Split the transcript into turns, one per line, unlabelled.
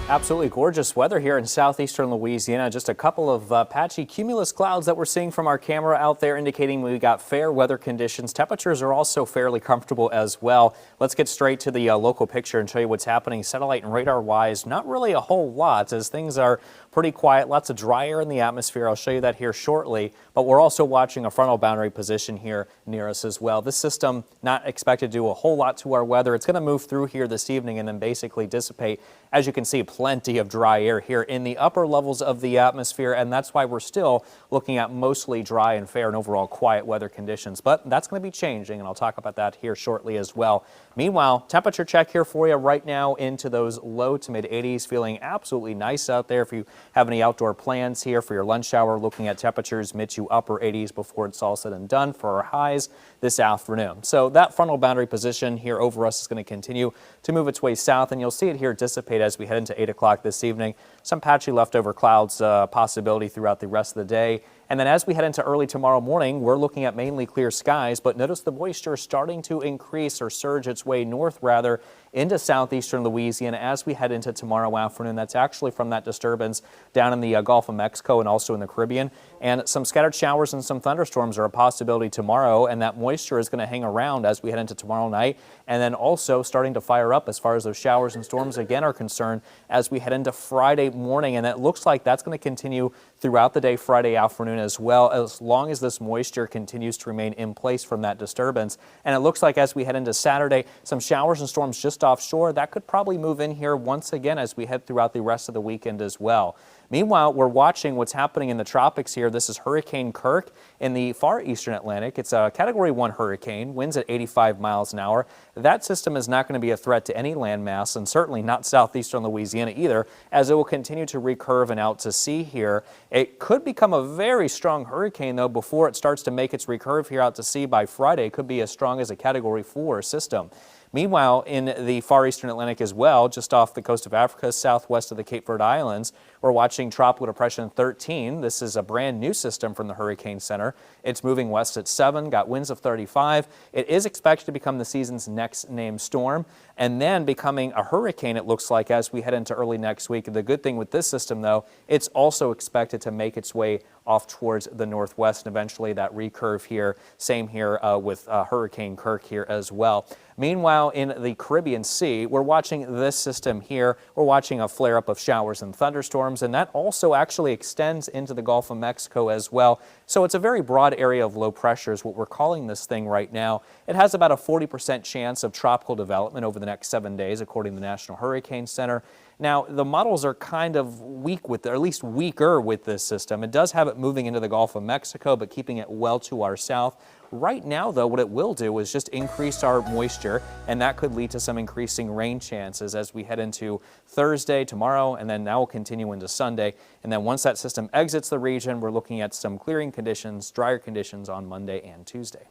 Absolutely gorgeous weather here in southeastern Louisiana. Just a couple of patchy cumulus clouds that we're seeing from our camera out there indicating we got fair weather conditions. Temperatures are also fairly comfortable as well. Let's get straight to the local picture and show you what's happening satellite and radar wise. Not really a whole lot as things are pretty quiet. Lots of dry air in the atmosphere. I'll show you that here shortly. But we're also watching a frontal boundary position here near us as well. This system not expected to do a whole lot to our weather. It's going to move through here this evening and then basically dissipate. As you can see, plenty of dry air here in the upper levels of the atmosphere, and that's why we're still looking at mostly dry and fair and overall quiet weather conditions. But that's going to be changing, and I'll talk about that here shortly as well. Meanwhile, temperature check here for you right now into those low to mid 80s, feeling absolutely nice out there. If you have any outdoor plans here for your lunch hour, looking at temperatures mid to upper 80s before it's all said and done for our highs this afternoon. So that frontal boundary position here over us is going to continue to move its way south, and you'll see it here dissipate as we head into 8 o'clock this evening. Some patchy leftover clouds possibility throughout the rest of the day. And then as we head into early tomorrow morning, we're looking at mainly clear skies, but notice the moisture starting to increase or surge its way north rather into southeastern Louisiana as we head into tomorrow afternoon. That's actually from that disturbance down in the Gulf of Mexico and also in the Caribbean. And some scattered showers and some thunderstorms are a possibility tomorrow, and that moisture is going to hang around as we head into tomorrow night, and then also starting to fire up as far as those showers and storms again are concerned as we head into Friday morning. And it looks like that's going to continue throughout the day Friday afternoon as well, as long as this moisture continues to remain in place from that disturbance. And it looks like as we head into Saturday, some showers and storms just offshore that could probably move in here once again as we head throughout the rest of the weekend as well. Meanwhile, we're watching what's happening in the tropics here. This is Hurricane Kirk in the far eastern Atlantic. It's a Category 1 hurricane, winds at 85 miles an hour. That system is not going to be a threat to any landmass, and certainly not southeastern Louisiana either, as it will continue to recurve and out to sea here. It could become a very strong hurricane, though, before it starts to make its recurve here out to sea by Friday. It could be as strong as a Category 4 system. Meanwhile, in the far eastern Atlantic as well, just off the coast of Africa, southwest of the Cape Verde Islands, we're watching Tropical Depression 13. This is a brand new system from the Hurricane Center. It's moving west at 7, got winds of 35. It is expected to become the season's next named storm, and then becoming a hurricane, it looks like, as we head into early next week. The good thing with this system, though, it's also expected to make its way off towards the northwest, and eventually that recurve here. Same here with Hurricane Kirk here as well. Meanwhile, in the Caribbean Sea, we're watching this system here. We're watching a flare-up of showers and thunderstorms, and that also actually extends into the Gulf of Mexico as well. So it's a very broad area of low pressure is what we're calling this thing right now. It has about a 40% chance of tropical development over the next 7 days, according to the National Hurricane Center. Now, the models are kind of weak with, or at least weaker with this system. It does have it moving into the Gulf of Mexico, but keeping it well to our south. Right now, though, what it will do is just increase our moisture, and that could lead to some increasing rain chances as we head into Thursday, tomorrow, and then now will continue into Sunday. And then once that system exits the region, we're looking at some clearing conditions, drier conditions on Monday and Tuesday.